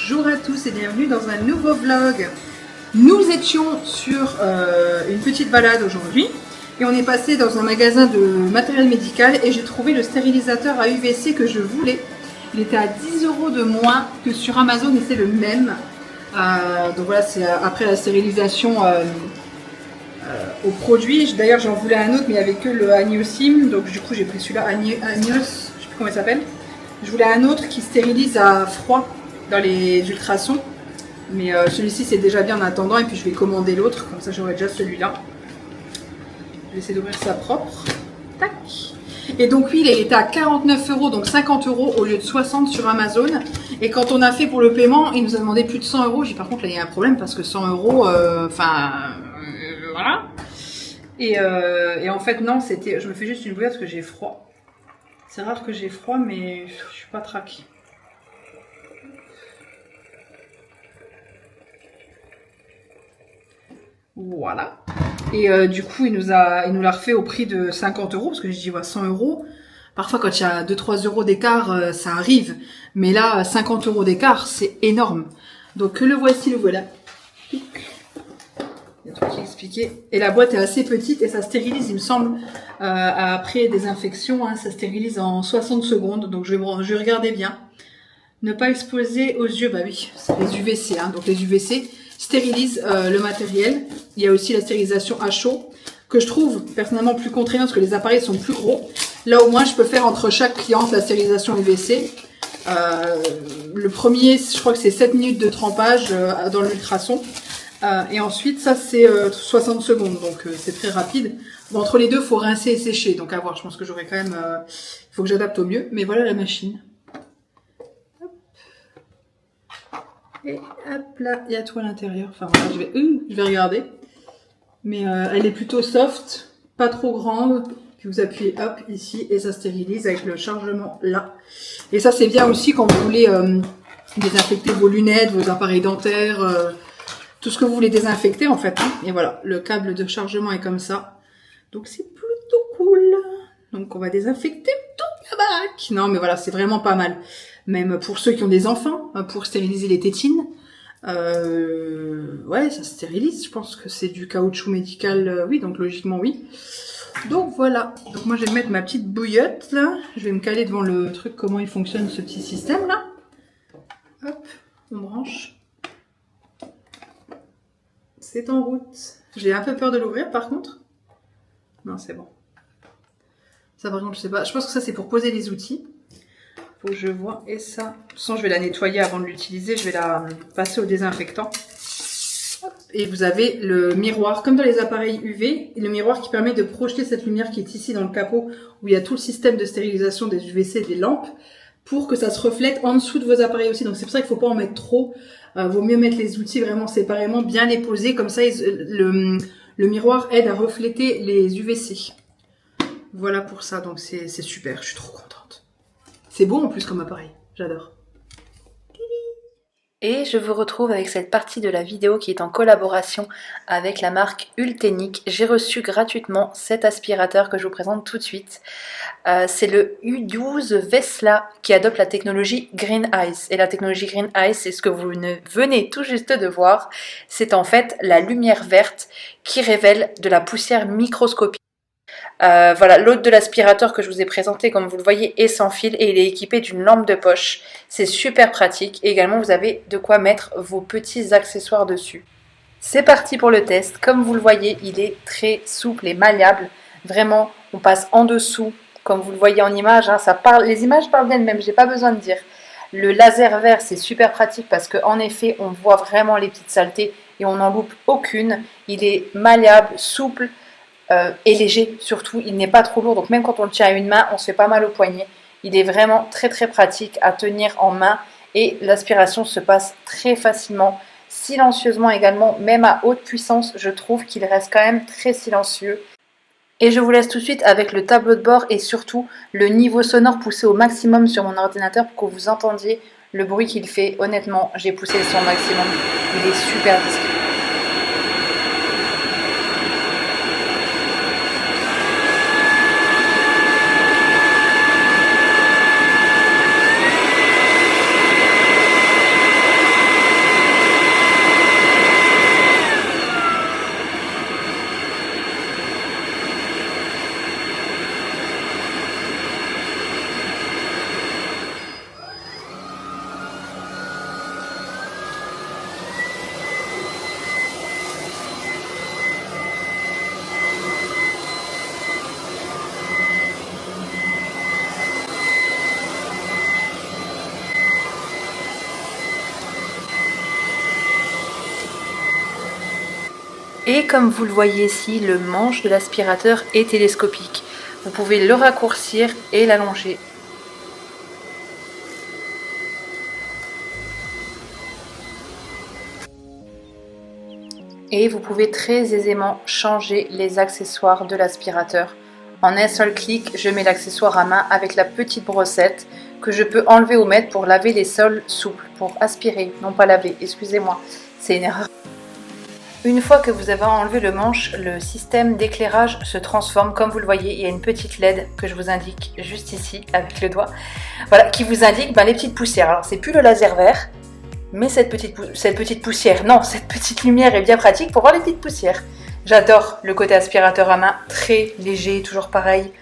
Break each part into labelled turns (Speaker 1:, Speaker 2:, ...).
Speaker 1: Bonjour à tous et bienvenue dans un nouveau vlog. Nous étions sur une petite balade aujourd'hui et on est passé dans un magasin de matériel médical et j'ai trouvé le stérilisateur à UVC que je voulais. Il était à 10 € de moins que sur Amazon et c'est le même. Donc voilà, c'est après la stérilisation au produit. D'ailleurs j'en voulais un autre mais il n'y avait que le Agnosim, donc du coup j'ai pris celui-là, Agnos, je ne sais plus comment il s'appelle. Je voulais un autre qui stérilise à froid dans les ultrasons, mais celui-ci c'est déjà bien en attendant et puis je vais commander l'autre, comme ça j'aurai déjà celui-là. Je vais essayer d'ouvrir ça propre. Tac. Et donc oui, il était à 49 €, donc 50 € au lieu de 60 sur Amazon. Et quand on a fait pour le paiement, il nous a demandé plus de 100 €. J'ai dit par contre là il y a un problème parce que 100 €, voilà. Et en fait non, c'était, je me fais juste une bouillie parce que j'ai froid. C'est rare que j'ai froid, mais je suis pas traquée. Voilà. Et du coup, il nous l'a refait au prix de 50 € parce que je dis ouais, 100 €. Parfois, quand il y a 2-3 € d'écart, ça arrive. Mais là, 50 € d'écart, c'est énorme. Donc, le voici, le voilà. Il y a tout qui est expliqué. Et la boîte est assez petite et ça stérilise, il me semble, après désinfection, hein, ça stérilise en 60 secondes. Donc, je vais regarder bien. Ne pas exposer aux yeux, bah oui, c'est les UVC. Hein, donc, les UVC stérilise le matériel. Il y a aussi la stérilisation à chaud que je trouve personnellement plus contraignante parce que les appareils sont plus gros. Là au moins je peux faire entre chaque cliente la stérilisation UVC. Le premier, je crois que c'est 7 minutes de trempage dans l'ultrason. Et ensuite ça c'est 60 secondes, donc c'est très rapide. Bon, entre les deux, il faut rincer et sécher, donc à voir. Je pense que j'aurai quand même... il faut que j'adapte au mieux. Mais voilà la machine. Et hop là, il y a tout à l'intérieur. Enfin voilà, je vais regarder. Mais elle est plutôt soft, pas trop grande. Puis vous appuyez hop ici et ça stérilise avec le chargement là. Et ça c'est bien aussi quand vous voulez désinfecter vos lunettes, vos appareils dentaires, tout ce que vous voulez désinfecter en fait. Hein. Et voilà, le câble de chargement est comme ça. Donc c'est plutôt cool. Donc on va désinfecter toute la baraque. Non mais voilà, c'est vraiment pas mal. Même pour ceux qui ont des enfants, pour stériliser les tétines. Ouais, ça stérilise. Je pense que c'est du caoutchouc médical. Oui, donc logiquement, oui. Donc voilà. Donc moi, je vais mettre ma petite bouillotte là. Je vais me caler devant le truc, comment il fonctionne ce petit système là. Hop, on branche. C'est en route. J'ai un peu peur de l'ouvrir par contre. Non, c'est bon. Ça par contre, je sais pas. Je pense que ça, c'est pour poser les outils. Faut que je vois. Et ça, de toute façon, je vais la nettoyer avant de l'utiliser. Je vais la passer au désinfectant. Et vous avez le miroir, comme dans les appareils UV, le miroir qui permet de projeter cette lumière qui est ici dans le capot, où il y a tout le système de stérilisation des UVC et des lampes, pour que ça se reflète en dessous de vos appareils aussi. Donc c'est pour ça qu'il ne faut pas en mettre trop. Vaut mieux mettre les outils vraiment séparément, bien les poser. Comme ça, le miroir aide à refléter les UVC. Voilà pour ça. Donc c'est super. Je suis trop contente. C'est beau en plus comme appareil. J'adore.
Speaker 2: Et je vous retrouve avec cette partie de la vidéo qui est en collaboration avec la marque Ultenic. J'ai reçu gratuitement cet aspirateur que je vous présente tout de suite. C'est le U12 Vesla qui adopte la technologie Green Ice. Et la technologie Green Ice, c'est ce que vous venez tout juste de voir. C'est en fait la lumière verte qui révèle de la poussière microscopique. Voilà, l'autre de l'aspirateur que je vous ai présenté, comme vous le voyez, est sans fil et il est équipé d'une lampe de poche. C'est super pratique. Et également, vous avez de quoi mettre vos petits accessoires dessus. C'est parti pour le test. Comme vous le voyez, il est très souple et malléable. Vraiment, on passe en dessous, comme vous le voyez en image. Hein, les images parlent d'elles-mêmes, j'ai pas besoin de dire. Le laser vert, c'est super pratique parce qu'en effet, on voit vraiment les petites saletés et on n'en loupe aucune. Il est malléable, souple. Et léger surtout, il n'est pas trop lourd, donc même quand on le tient à une main, on se fait pas mal au poignet. Il est vraiment très très pratique à tenir en main et l'aspiration se passe très facilement, silencieusement également, même à haute puissance, je trouve qu'il reste quand même très silencieux. Et je vous laisse tout de suite avec le tableau de bord et surtout le niveau sonore poussé au maximum sur mon ordinateur pour que vous entendiez le bruit qu'il fait. Honnêtement, j'ai poussé le son au maximum, il est super discret. Et comme vous le voyez ici, le manche de l'aspirateur est télescopique. Vous pouvez le raccourcir et l'allonger. Et vous pouvez très aisément changer les accessoires de l'aspirateur. En un seul clic, je mets l'accessoire à main avec la petite brossette que je peux enlever ou mettre pour laver les sols souples, pour aspirer, non pas laver, excusez-moi, c'est une erreur. Une fois que vous avez enlevé le manche, le système d'éclairage se transforme. Comme vous le voyez, il y a une petite LED que je vous indique juste ici avec le doigt. Voilà, qui vous indique les petites poussières. Alors c'est plus le laser vert, mais cette petite poussière, non, cette petite lumière est bien pratique pour voir les petites poussières. J'adore le côté aspirateur à main, très léger, toujours pareil.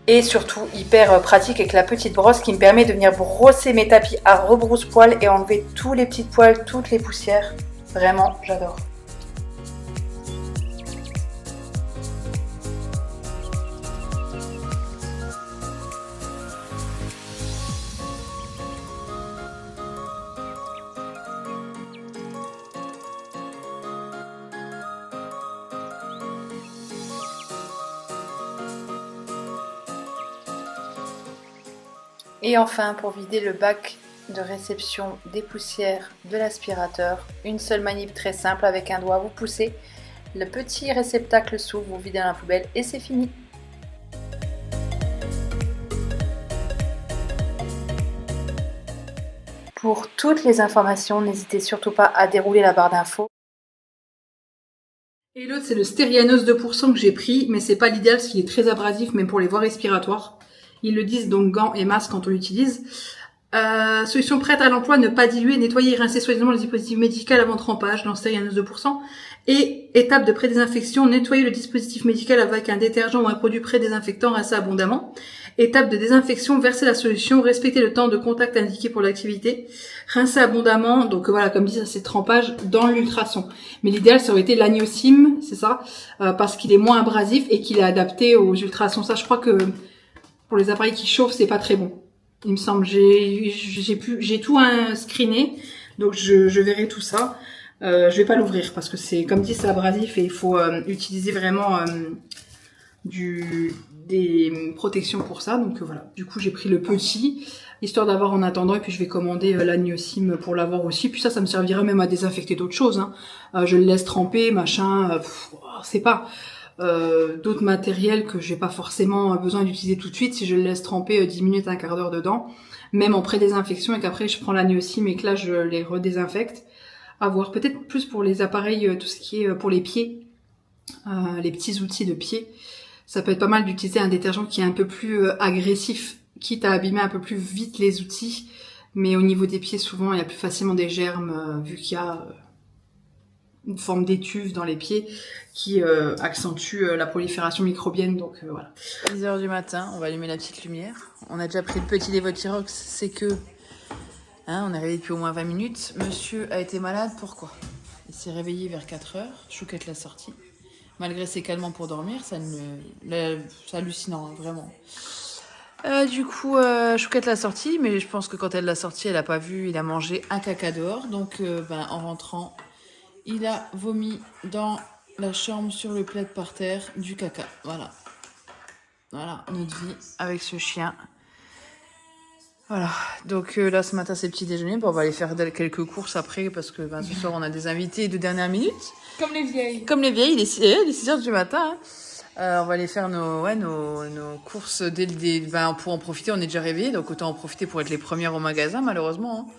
Speaker 2: Et surtout hyper pratique avec la petite brosse qui me permet de venir brosser mes tapis à rebrousse-poil et enlever tous les petits poils, toutes les poussières. Vraiment, j'adore. Et enfin, pour vider le bac de réception des poussières de l'aspirateur, une seule manip très simple avec un doigt, vous poussez, le petit réceptacle s'ouvre, vous videz dans la poubelle et c'est fini. Pour toutes les informations, n'hésitez surtout pas à dérouler la barre d'infos.
Speaker 1: Et l'autre, c'est le Stérianos 2% que j'ai pris, mais c'est pas l'idéal parce qu'il est très abrasif, même pour les voies respiratoires. Ils le disent, donc gants et masques quand on l'utilise. Solution prête à l'emploi, ne pas diluer, nettoyer et rincer soigneusement le dispositif médical avant trempage dans Stérianos 2%. Et étape de pré-désinfection, nettoyer le dispositif médical avec un détergent ou un produit pré-désinfectant, rincer abondamment. Étape de désinfection, verser la solution, respecter le temps de contact indiqué pour l'activité, rincer abondamment, donc voilà, comme dit, ça c'est trempage dans l'ultrason. Mais l'idéal, ça aurait été l'agnosim, c'est ça, parce qu'il est moins abrasif et qu'il est adapté aux ultrasons. Ça, je crois que pour les appareils qui chauffent, c'est pas très bon. Il me semble, j'ai tout screené, donc je verrai tout ça. Je vais pas l'ouvrir parce que c'est, comme dit, c'est abrasif et il faut utiliser vraiment des protections pour ça. Donc voilà. Du coup, j'ai pris le petit, histoire d'avoir en attendant, et puis je vais commander l'agnosim pour l'avoir aussi. Puis ça me servira même à désinfecter d'autres choses. Hein. Je le laisse tremper, machin. C'est pas d'autres matériels que j'ai pas forcément besoin d'utiliser tout de suite. Si je le laisse tremper 10 minutes, un quart d'heure dedans, même en pré-désinfection, et qu'après je prends l'agnosim et que là je les redésinfecte. À voir, peut-être plus pour les appareils, tout ce qui est pour les pieds, les petits outils de pied. Ça peut être pas mal d'utiliser un détergent qui est un peu plus agressif, quitte à abîmer un peu plus vite les outils. Mais au niveau des pieds, souvent, il y a plus facilement des germes, vu qu'il y a une forme d'étuve dans les pieds qui accentue la prolifération microbienne. Donc voilà.
Speaker 2: 10h du matin, on va allumer la petite lumière. On a déjà pris le petit Levothyrox, c'est que... on est réveillé depuis au moins 20 minutes. Monsieur a été malade, pourquoi? Il s'est réveillé vers 4h, Chouquette l'a sorti. Malgré ses calmants pour dormir, c'est hallucinant, hein, vraiment. Du coup, Chouquette l'a sorti, mais je pense que quand elle l'a sorti, elle n'a pas vu, il a mangé un caca dehors. Donc, en rentrant, il a vomi dans la chambre, sur le plaid par terre, du caca. Voilà. Voilà, notre vie avec ce chien. Voilà, donc là ce matin c'est le petit déjeuner, on va aller faire quelques courses après parce que ce soir on a des invités de dernière minute.
Speaker 1: Comme les vieilles.
Speaker 2: Comme les vieilles, il est 6h du matin. Hein. On va aller faire nos courses pour en profiter, on est déjà réveillés, donc autant en profiter pour être les premières au magasin malheureusement. Hein.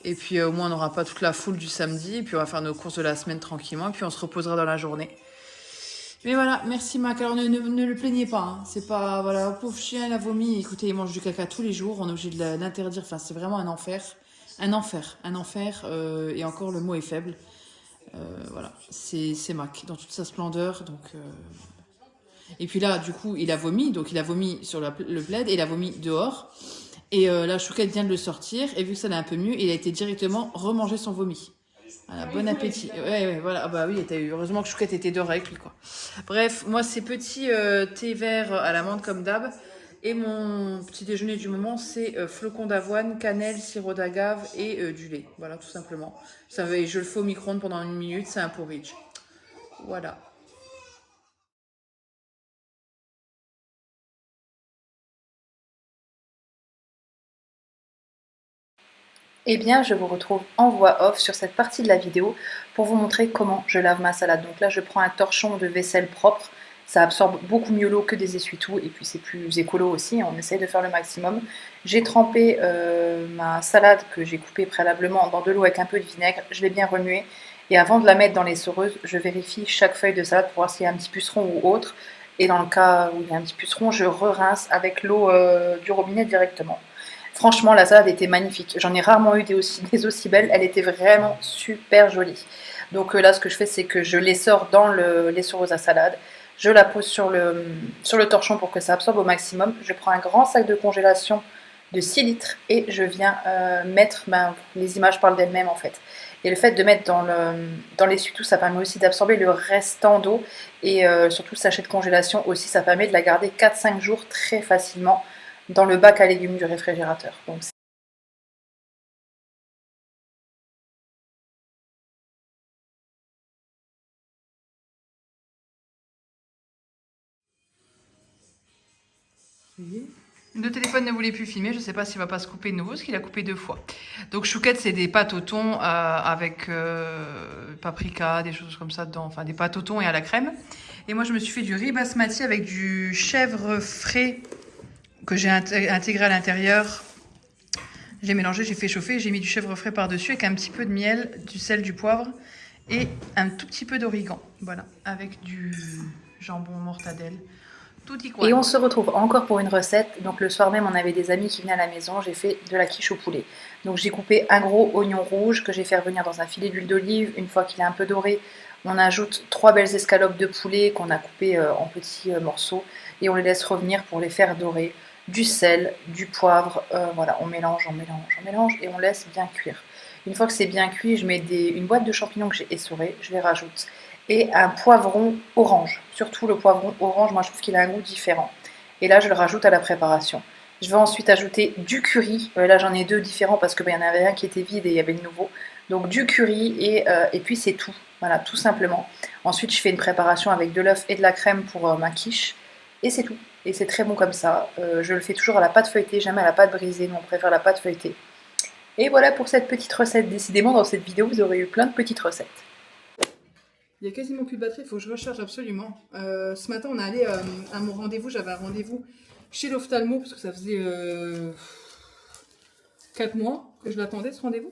Speaker 2: Et puis au moins on n'aura pas toute la foule du samedi, et puis on va faire nos courses de la semaine tranquillement, et puis on se reposera dans la journée. Mais voilà, merci Mac. Alors ne le plaignez pas, hein. C'est pas, voilà, pauvre chien, il a vomi. Écoutez, il mange du caca tous les jours, on est obligé de l'interdire. Enfin, c'est vraiment un enfer. Un enfer. Et encore, le mot est faible. Voilà, c'est Mac, dans toute sa splendeur. Donc, Et puis là, du coup, il a vomi. Donc, il a vomi sur le plaid et il a vomi dehors. Et la Chouquette vient de le sortir. Et vu que ça allait un peu mieux, il a été directement remanger son vomi. Voilà, bon appétit. Ouais, voilà. Bah oui, heureusement que Chouquette était dehors avec lui, quoi. Bref, moi, c'est petit thé vert à la menthe comme d'hab. Et mon petit déjeuner du moment, c'est flocons d'avoine, cannelle, sirop d'agave et du lait. Voilà, tout simplement. Je le fais au micro-ondes pendant 1 minute, c'est un porridge.
Speaker 1: Voilà.
Speaker 2: Eh bien, je vous retrouve en voix off sur cette partie de la vidéo pour vous montrer comment je lave ma salade. Donc là, je prends un torchon de vaisselle propre. Ça absorbe beaucoup mieux l'eau que des essuie-tout et puis c'est plus écolo aussi, on essaye de faire le maximum. J'ai trempé ma salade que j'ai coupée préalablement dans de l'eau avec un peu de vinaigre, je l'ai bien remuée et avant de la mettre dans l'essoreuse, je vérifie chaque feuille de salade pour voir s'il y a un petit puceron ou autre. Et dans le cas où il y a un petit puceron, je re-rince avec l'eau du robinet directement. Franchement, la salade était magnifique. J'en ai rarement eu des aussi belles. Elle était vraiment super jolie. Donc là, ce que je fais, c'est que je l'essore dans l'essoreuse à salade. Je la pose sur le torchon pour que ça absorbe au maximum. Je prends un grand sac de congélation de 6 litres et je viens mettre, les images parlent d'elles-mêmes en fait. Et le fait de mettre dans l'essuie-tout, ça permet aussi d'absorber le restant d'eau et surtout le sachet de congélation aussi, ça permet de la garder 4-5 jours très facilement dans le bac à légumes du réfrigérateur. Donc,
Speaker 1: le téléphone ne voulait plus filmer, je ne sais pas s'il va pas se couper de nouveau, parce qu'il a coupé 2 fois. Donc chouquette, c'est des pâtes au thon avec paprika, des choses comme ça dedans, enfin des pâtes au thon et à la crème. Et moi je me suis fait du riz basmati avec du chèvre frais que j'ai intégré à l'intérieur. J'ai mélangé, j'ai fait chauffer, j'ai mis du chèvre frais par-dessus avec un petit peu de miel, du sel, du poivre et un tout petit peu d'origan. Voilà, avec du jambon mortadelle.
Speaker 2: Et on se retrouve encore pour une recette. Donc le soir même, on avait des amis qui venaient à la maison. J'ai fait de la quiche au poulet. Donc j'ai coupé un gros oignon rouge que j'ai fait revenir dans un filet d'huile d'olive. Une fois qu'il est un peu doré, on ajoute 3 belles escalopes de poulet qu'on a coupées en petits morceaux et on les laisse revenir pour les faire dorer. Du sel, du poivre, voilà, on mélange et on laisse bien cuire. Une fois que c'est bien cuit, je mets une boîte de champignons que j'ai essorée, je les rajoute. Et un poivron orange, surtout le poivron orange, moi je trouve qu'il a un goût différent. Et là je le rajoute à la préparation. Je vais ensuite ajouter du curry, là j'en ai 2 différents parce qu'il y en avait un qui était vide et il y avait le nouveau. Donc du curry et puis c'est tout, voilà, tout simplement. Ensuite je fais une préparation avec de l'œuf et de la crème pour ma quiche et c'est tout. Et c'est très bon comme ça. Je le fais toujours à la pâte feuilletée, jamais à la pâte brisée, nous on préfère la pâte feuilletée. Et voilà pour cette petite recette. Décidément dans cette vidéo vous aurez eu plein de petites recettes.
Speaker 1: Il n'y a quasiment plus de batterie, il faut que je recharge absolument. Ce matin, on est allé à mon rendez-vous. J'avais un rendez-vous chez l'ophtalmo parce que ça faisait 4 mois que je l'attendais, ce rendez-vous.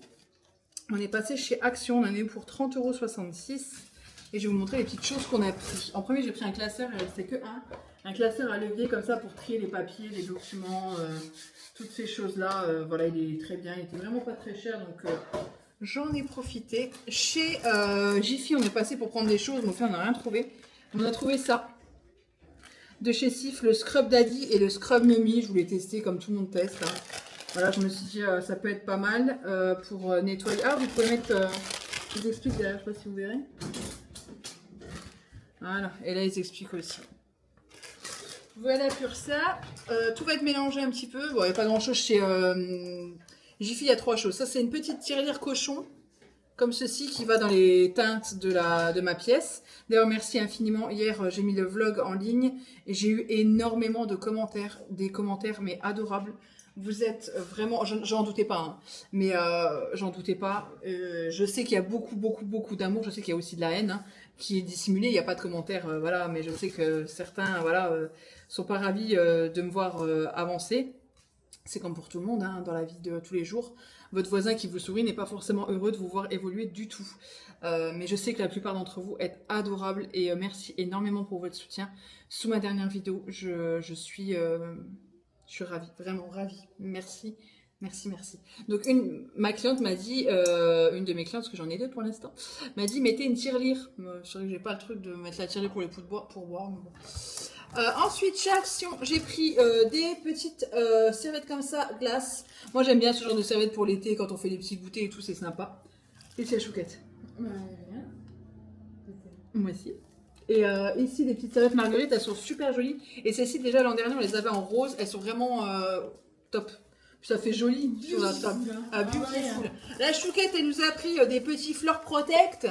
Speaker 1: On est passé chez Action, on en a eu pour 30,66 € et je vais vous montrer les petites choses qu'on a pris. En premier, j'ai pris un classeur, il ne restait que un classeur à levier comme ça pour trier les papiers, les documents, toutes ces choses-là. Voilà, il est très bien, il était vraiment pas très cher donc... J'en ai profité. Chez Jiffy, on est passé pour prendre des choses, mais au final, on n'a rien trouvé. On a trouvé ça. De chez Sif, le Scrub Daddy et le Scrub Mummy. Je voulais tester comme tout le monde teste. Hein. Voilà, je me suis dit, ça peut être pas mal pour nettoyer. Ah, vous pouvez mettre... je vous explique derrière, je sais pas si vous verrez. Voilà, et là, ils expliquent aussi. Voilà pour ça. Tout va être mélangé un petit peu. Bon, il n'y a pas grand-chose chez... Jiffy, il y a 3 choses. Ça, c'est une petite tirelire cochon, comme ceci, qui va dans les teintes de ma pièce. D'ailleurs, merci infiniment. Hier, j'ai mis le vlog en ligne et j'ai eu énormément de commentaires. Des commentaires, mais adorables. Vous êtes vraiment... J'en doutais pas, hein, mais j'en doutais pas. Je sais qu'il y a beaucoup d'amour. Je sais qu'il y a aussi de la haine hein, qui est dissimulée. Il n'y a pas de commentaires, voilà. Mais je sais que certains, voilà, sont pas ravis de me voir avancer. C'est comme pour tout le monde, hein, dans la vie de tous les jours. Votre voisin qui vous sourit n'est pas forcément heureux de vous voir évoluer du tout. Mais je sais que la plupart d'entre vous êtes adorables et merci énormément pour votre soutien. Sous ma dernière vidéo, je suis ravie, vraiment ravie. Merci. Donc ma cliente m'a dit, une de mes clientes, parce que j'en ai 2 pour l'instant, m'a dit mettez une tirelire. Je sais que j'ai pas le truc de mettre la tirelire pour les pots de bois, pour boire, mais bon. Ensuite, chez Action, j'ai pris des petites serviettes comme ça, glace. Moi, j'aime bien ce genre de serviettes pour l'été, quand on fait des petits goûters et tout, c'est sympa. Et c'est la chouquette. Moi aussi. Et ici, des petites serviettes marguerite, elles sont super jolies. Et celles-ci, déjà l'an dernier, on les avait en rose. Elles sont vraiment top. Ça fait joli sur la table. Ah, beautiful. La chouquette, elle nous a pris des petits Fleur Protect.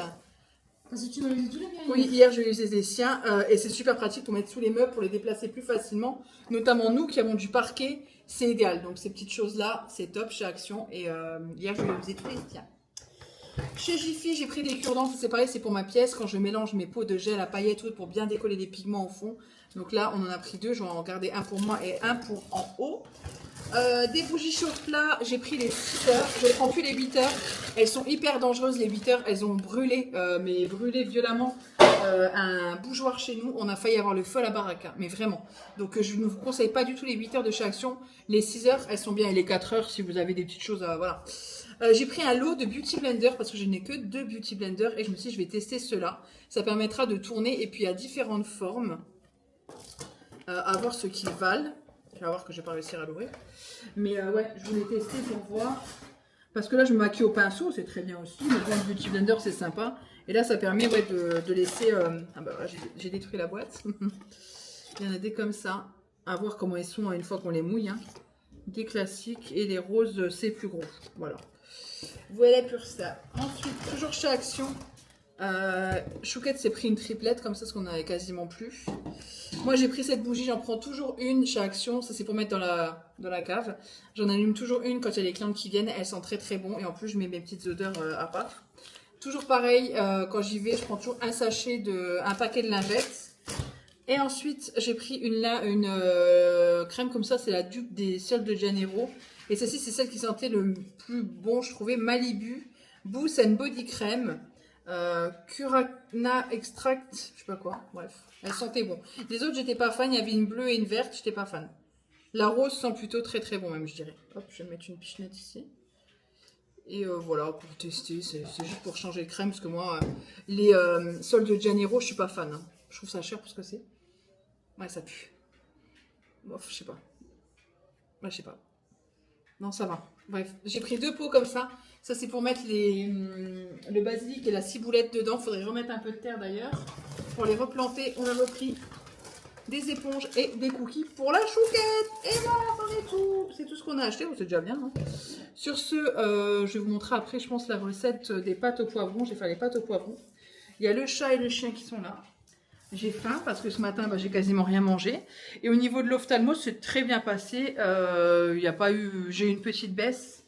Speaker 3: Parce que tu m'avais dit tous les miens.
Speaker 1: Oui, hier j'ai utilisé les siens et c'est super pratique pour mettre sous les meubles, pour les déplacer plus facilement. Notamment nous qui avons du parquet, c'est idéal. Donc ces petites choses-là, c'est top chez Action. Et hier je utilisé tous les siens. Chez Jiffy, j'ai pris des cure-dents, c'est pareil, c'est pour ma pièce. Quand je mélange mes pots de gel à paillettes pour bien décoller les pigments au fond. Donc là, on en a pris deux, je vais en garder un pour moi et un pour en haut. Des bougies chauffe-plat, j'ai pris les 6 heures, je ne prends plus les 8 heures. Elles sont hyper dangereuses les 8 heures, elles ont brûlé, mais brûlé violemment un bougeoir chez nous. On a failli avoir le feu à la baraque, hein, mais vraiment. Donc je ne vous conseille pas du tout les 8 heures de chez Action. Les 6 heures, elles sont bien, et les 4 heures si vous avez des petites choses à... Voilà. J'ai pris un lot de Beauty Blender parce que je n'ai que 2 Beauty Blender et je me suis dit je vais tester ceux-là. Ça permettra de tourner et puis à différentes formes, à voir ce qu'ils valent. Je vais voir que je vais pas réussir à l'ouvrir. Mais ouais, je voulais tester pour voir. Parce que là, je me maquille au pinceau, c'est très bien aussi. Mais bon, le Beauty Blender, c'est sympa. Et là, ça permet ouais, de laisser... Ah bah voilà, j'ai détruit la boîte. Il y en a des comme ça. À voir comment ils sont une fois qu'on les mouille. Hein. Des classiques et des roses, c'est plus gros. Voilà. Voilà pour ça. Ensuite, toujours chez Action. Chouquette s'est pris une triplette, comme ça, ce qu'on n'avait quasiment plus. Moi, j'ai pris cette bougie, j'en prends toujours une chez Action. Ça, c'est pour mettre dans la cave. J'en allume toujours une quand il y a les clientes qui viennent. Elles sentent très très bon. Et en plus, je mets mes petites odeurs à part. Toujours pareil, quand j'y vais, je prends toujours un paquet de lingettes. Et ensuite, j'ai pris une crème comme ça. C'est la dupe des Sol de Janeiro. Et celle-ci, c'est celle qui sentait le plus bon, je trouvais. Malibu Boost and Body Crème. Curacna Extract, je sais pas quoi, bref, elle sentait bon. Les autres, j'étais pas fan, il y avait une bleue et une verte, j'étais pas fan. La rose sent plutôt très très bon, même, je dirais. Hop, je vais mettre une pichenette ici. Et voilà, pour tester, c'est juste pour changer de crème, parce que moi, les Sol de Janeiro, je suis pas fan. Hein. Je trouve ça cher pour ce que c'est. Ouais, ça pue. Bof, je sais pas. Ouais, je sais pas. Non, ça va. Bref, j'ai pris 2 pots comme ça. Ça, c'est pour mettre le basilic et la ciboulette dedans. Il faudrait remettre un peu de terre d'ailleurs. Pour les replanter, on a repris des éponges et des cookies pour la chouquette. Et voilà, c'en est tout. C'est tout ce qu'on a acheté. C'est déjà bien. Hein. Sur ce, je vais vous montrer après, je pense, la recette des pâtes au poivron. J'ai fait les pâtes au poivron. Il y a le chat et le chien qui sont là. J'ai faim parce que ce matin, j'ai quasiment rien mangé. Et au niveau de l'ophtalmo, c'est très bien passé. Il n'y a pas eu... J'ai eu une petite baisse.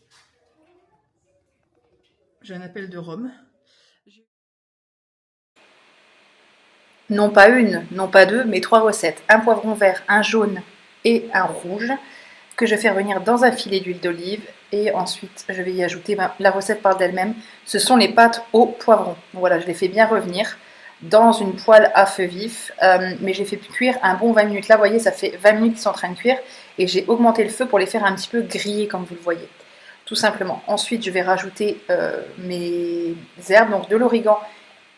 Speaker 1: J'ai un appel de Rome.
Speaker 2: Non pas une, non pas deux, mais 3 recettes. Un poivron vert, un jaune et un rouge que je fais revenir dans un filet d'huile d'olive. Et ensuite, je vais y ajouter, la recette parle d'elle-même. Ce sont les pâtes au poivron. Donc voilà, je les fais bien revenir dans une poêle à feu vif, mais j'ai fait cuire un bon 20 minutes. Là, vous voyez, ça fait 20 minutes qu'ils sont en train de cuire et j'ai augmenté le feu pour les faire un petit peu griller, comme vous le voyez, tout simplement. Ensuite, je vais rajouter mes herbes, donc de l'origan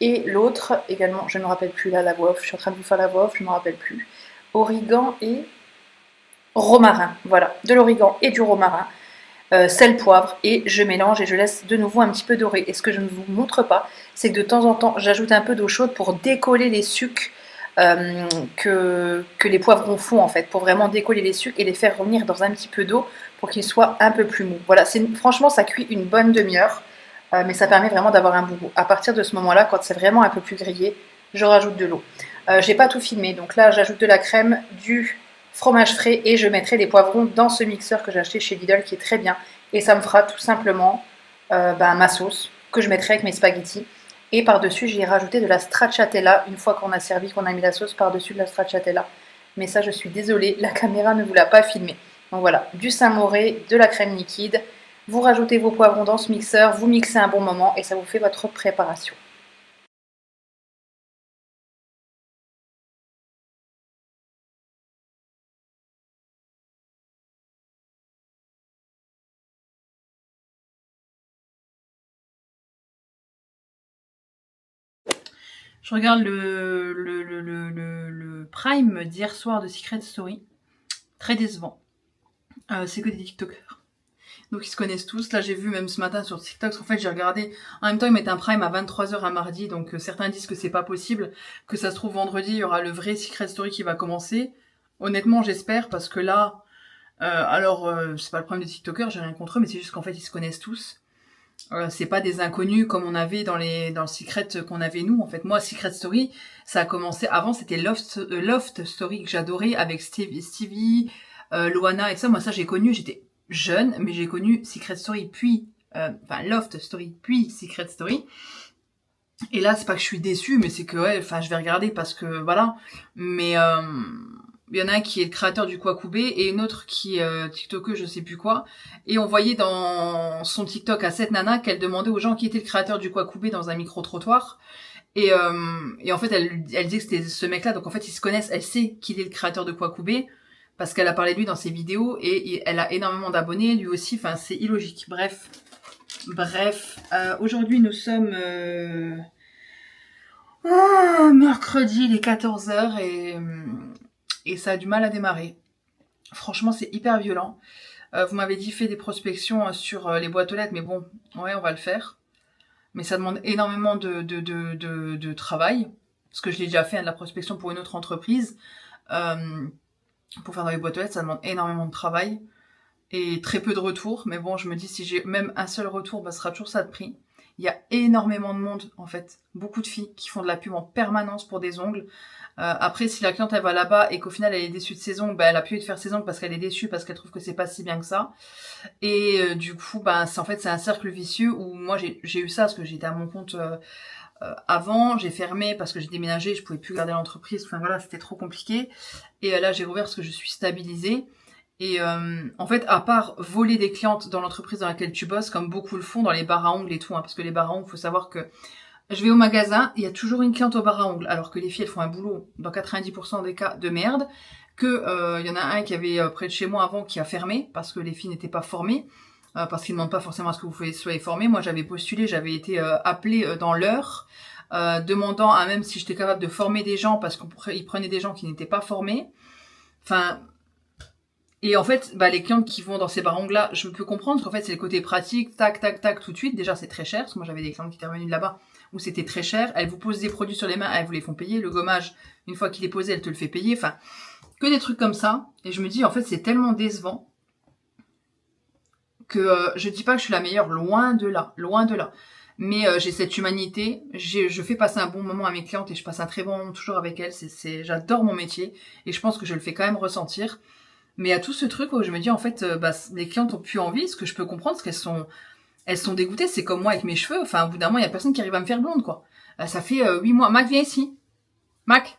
Speaker 2: et l'autre également, je ne me rappelle plus là, la voix off, je suis en train de vous faire la voix off, je ne me rappelle plus. Origan et romarin, voilà, de l'origan et du romarin. Sel, poivre, et je mélange et je laisse de nouveau un petit peu dorer. Et ce que je ne vous montre pas, c'est que de temps en temps, j'ajoute un peu d'eau chaude pour décoller les sucs que les poivrons font en fait, pour vraiment décoller les sucs et les faire revenir dans un petit peu d'eau pour qu'ils soient un peu plus mous. Voilà, franchement, ça cuit une bonne demi-heure, mais ça permet vraiment d'avoir un bon goût. À partir de ce moment-là, quand c'est vraiment un peu plus grillé, je rajoute de l'eau. J'ai pas tout filmé, donc là, j'ajoute de la crème, du fromage frais et je mettrai les poivrons dans ce mixeur que j'ai acheté chez Lidl qui est très bien et ça me fera tout simplement ma sauce que je mettrai avec mes spaghettis et par-dessus j'y ai rajouté de la stracciatella une fois qu'on a servi, qu'on a mis la sauce par-dessus de la stracciatella, mais ça je suis désolée, la caméra ne vous l'a pas filmé. Donc voilà, du Saint-Moré, de la crème liquide, vous rajoutez vos poivrons dans ce mixeur, vous mixez un bon moment et ça vous fait votre préparation.
Speaker 1: Je regarde le Prime d'hier soir de Secret Story. Très décevant. C'est que des TikTokers. Donc ils se connaissent tous. Là j'ai vu même ce matin sur TikTok. En fait j'ai regardé. En même temps ils mettent un Prime à 23h un mardi. Donc certains disent que c'est pas possible. Que ça se trouve vendredi il y aura le vrai Secret Story qui va commencer. Honnêtement j'espère parce que là... c'est pas le problème des TikTokers. J'ai rien contre eux. Mais c'est juste qu'en fait ils se connaissent tous. C'est pas des inconnus comme on avait dans le Secret qu'on avait nous. En fait, moi, Secret Story, ça a commencé avant, c'était Loft Story que j'adorais avec Stevie, Loana et ça. Moi, ça, j'ai connu, j'étais jeune, mais j'ai connu Secret Story, puis, Loft Story, puis Secret Story. Et là, c'est pas que je suis déçue, mais c'est que, ouais, je vais regarder parce que, voilà. Mais, il y en a un qui est le créateur du Kwakubé et une autre qui est TikToker, je sais plus quoi. Et on voyait dans son TikTok à cette nana qu'elle demandait aux gens qui était le créateur du Kwakubé dans un micro-trottoir. Et en fait, elle disait que c'était ce mec-là. Donc en fait, ils se connaissent. Elle sait qu'il est le créateur de Kwakubé parce qu'elle a parlé de lui dans ses vidéos et elle a énormément d'abonnés, lui aussi. Enfin, c'est illogique. Bref. Aujourd'hui, nous sommes mercredi, les 14h et ça a du mal à démarrer. Franchement, c'est hyper violent. Vous m'avez dit, fais des prospections sur les boîtes aux lettres, mais bon, ouais, on va le faire. Mais ça demande énormément de travail, parce que je l'ai déjà fait, de la prospection pour une autre entreprise. Pour faire dans les boîtes aux lettres, ça demande énormément de travail et très peu de retours. Mais bon, je me dis, si j'ai même un seul retour, ce sera toujours ça de prix. Il y a énormément de monde, en fait. Beaucoup de filles qui font de la pub en permanence pour des ongles. Après, si la cliente, elle va là-bas et qu'au final, elle est déçue de ses ongles, elle a plus envie de faire ses ongles parce qu'elle est déçue, parce qu'elle trouve que c'est pas si bien que ça. Et du coup, c'est un cercle vicieux où moi, j'ai eu ça parce que j'étais à mon compte avant. J'ai fermé parce que j'ai déménagé, je pouvais plus garder l'entreprise. Enfin voilà, c'était trop compliqué. Et là, j'ai rouvert parce que je suis stabilisée. Et en fait, à part voler des clientes dans l'entreprise dans laquelle tu bosses, comme beaucoup le font dans les bars à ongles et tout, parce que les bars à ongles, faut savoir que je vais au magasin, il y a toujours une cliente au bar à ongles, alors que les filles, elles font un boulot, dans 90% des cas, de merde, que y en a un qui avait près de chez moi avant qui a fermé, parce que les filles n'étaient pas formées, parce qu'ils ne demandent pas forcément à ce que vous soyez formés. Moi, j'avais postulé, j'avais été appelée dans l'heure, demandant à même si j'étais capable de former des gens, parce qu'ils prenaient des gens qui n'étaient pas formés. Enfin... Et en fait, les clientes qui vont dans ces bar-ongles-là, je peux comprendre qu'en fait, c'est le côté pratique, tac, tac, tac, tout de suite. Déjà, c'est très cher, parce que moi, j'avais des clientes qui étaient revenues de là-bas, où c'était très cher. Elles vous posent des produits sur les mains, elles vous les font payer. Le gommage, une fois qu'il est posé, elles te le fait payer. Enfin, que des trucs comme ça. Et je me dis, en fait, c'est tellement décevant que je dis pas que je suis la meilleure, loin de là, loin de là. Mais j'ai cette humanité, je fais passer un bon moment à mes clientes et je passe un très bon moment toujours avec elles. J'adore mon métier et je pense que je le fais quand même ressentir. Mais il y a tout ce truc où je me dis, en fait, les clientes ont plus envie, ce que je peux comprendre, parce elles sont dégoûtées. C'est comme moi avec mes cheveux. Enfin, au bout d'un moment, il y a personne qui arrive à me faire blonde, quoi. Ça fait 8 mois. Mac, viens ici. Mac.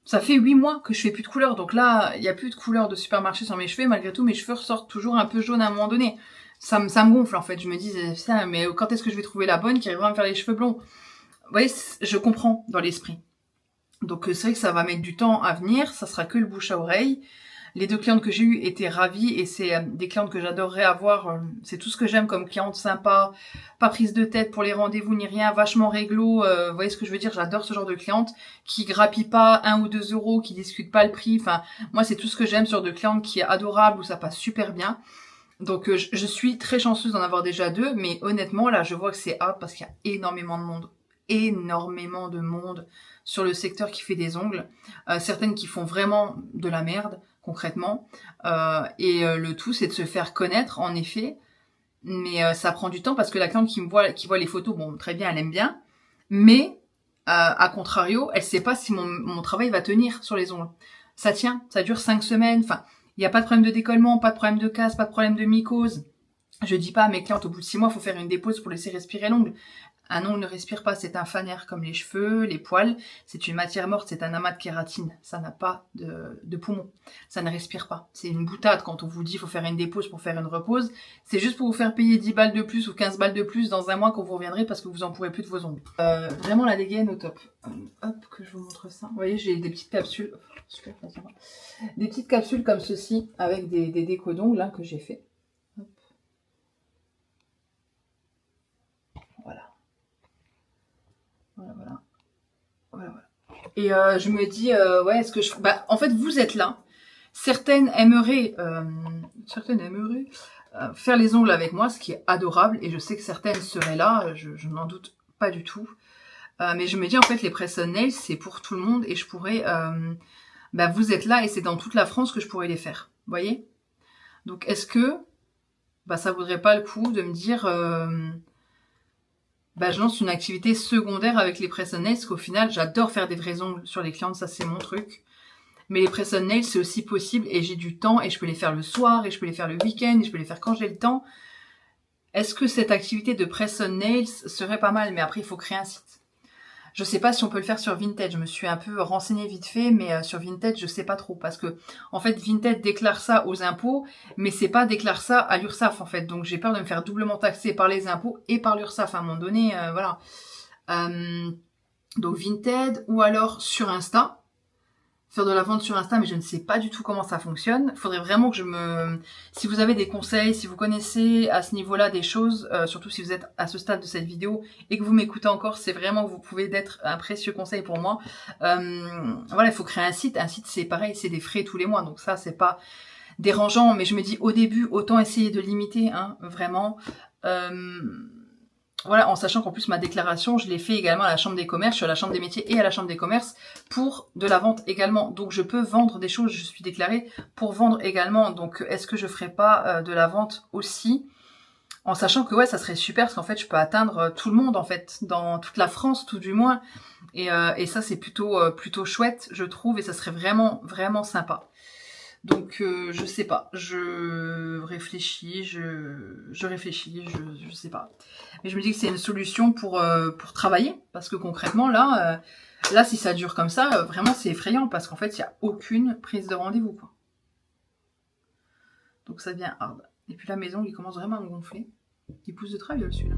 Speaker 1: Ça fait 8 mois que je fais plus de couleur. Donc là, il y a plus de couleur de supermarché sur mes cheveux. Malgré tout, mes cheveux ressortent toujours un peu jaunes à un moment donné. Ça me gonfle, en fait. Je me dis, ça, mais quand est-ce que je vais trouver la bonne qui arrivera à me faire les cheveux blonds? Vous voyez, je comprends dans l'esprit. Donc c'est vrai que ça va mettre du temps à venir. Ça sera que le bouche à oreille. Les 2 clientes que j'ai eues étaient ravies et c'est des clientes que j'adorerais avoir. C'est tout ce que j'aime comme cliente sympa, pas prise de tête pour les rendez-vous ni rien, vachement réglo. Vous voyez ce que je veux dire? J'adore ce genre de cliente qui grappille pas 1 ou 2 euros, qui discute pas le prix. Enfin, moi c'est tout ce que j'aime sur de clientes qui est adorable, où ça passe super bien. Donc je suis très chanceuse d'en avoir déjà 2, mais honnêtement là je vois que c'est hard parce qu'il y a énormément de monde sur le secteur qui fait des ongles. Certaines qui font vraiment de la merde, concrètement. Le tout, c'est de se faire connaître, en effet. Mais ça prend du temps parce que la cliente qui voit les photos, bon, très bien, elle aime bien. Mais, à contrario, elle sait pas si mon travail va tenir sur les ongles. Ça tient, ça dure 5 semaines. Enfin, il n'y a pas de problème de décollement, pas de problème de casse, pas de problème de mycose. Je dis pas à mes clientes, au bout de 6 mois, il faut faire une dépose pour laisser respirer l'ongle. Un ongle ne respire pas, c'est un fanère comme les cheveux, les poils. C'est une matière morte, c'est un amas de kératine. Ça n'a pas de poumon. Ça ne respire pas. C'est une boutade quand on vous dit qu'il faut faire une dépose pour faire une repose. C'est juste pour vous faire payer 10 balles de plus ou 15 balles de plus dans un mois quand vous reviendrez parce que vous en pourrez plus de vos ongles. Vraiment la dégaine au top. Hop, que je vous montre ça. Vous voyez, j'ai des petites capsules. Super, des petites capsules comme ceci avec des décos d'ongles que j'ai fait. Hop. Voilà. Voilà. Et je me dis, ouais, est-ce que je... en fait, vous êtes là. Certaines aimeraient faire les ongles avec moi, ce qui est adorable. Et je sais que certaines seraient là, je n'en doute pas du tout. Mais je me dis, en fait, les press on nails, c'est pour tout le monde. Et je pourrais... vous êtes là et c'est dans toute la France que je pourrais les faire. Vous voyez? Donc, est-ce que bah ça vaudrait pas le coup de me dire bah je lance une activité secondaire avec les press on nails, parce qu'au final j'adore faire des vrais ongles sur les clientes, ça c'est mon truc. Mais les press on nails c'est aussi possible et j'ai du temps et je peux les faire le soir et je peux les faire le week-end et je peux les faire quand j'ai le temps. Est-ce que cette activité de press on nails serait pas mal? Mais après il faut créer un site. Je sais pas si on peut le faire sur Vinted. Je me suis un peu renseignée vite fait, mais sur Vinted, je sais pas trop. Parce que, en fait, Vinted déclare ça aux impôts, mais c'est pas déclare ça à l'URSSAF, en fait. Donc, j'ai peur de me faire doublement taxer par les impôts et par l'URSSAF à un moment donné. Voilà. Donc, Vinted ou alors sur Insta. Faire de la vente sur Insta, mais je ne sais pas du tout comment ça fonctionne. Il faudrait vraiment que si vous avez des conseils, si vous connaissez à ce niveau-là des choses, surtout si vous êtes à ce stade de cette vidéo et que vous m'écoutez encore, c'est vraiment que vous pouvez être un précieux conseil pour moi. Voilà, il faut créer un site. Un site, c'est pareil, c'est des frais tous les mois. Donc ça, c'est pas dérangeant, mais je me dis au début, autant essayer de limiter, hein, vraiment. Voilà, en sachant qu'en plus ma déclaration, je l'ai fait également à la Chambre des commerces, je suis à la Chambre des métiers et à la Chambre des commerces pour de la vente également. Donc je peux vendre des choses, je suis déclarée pour vendre également. Donc est-ce que je ferai pas de la vente aussi? En sachant que ouais, ça serait super parce qu'en fait je peux atteindre tout le monde en fait, dans toute la France tout du moins. Et ça c'est plutôt chouette je trouve et ça serait vraiment vraiment sympa. Donc je sais pas, je réfléchis, je sais pas. Mais je me dis que c'est une solution pour travailler, parce que concrètement là si ça dure comme ça, vraiment c'est effrayant, parce qu'en fait il n'y a aucune prise de rendez-vous, quoi. Donc ça devient hard. Et puis la maison il commence vraiment à me gonfler. Il pousse de traviole celui-là.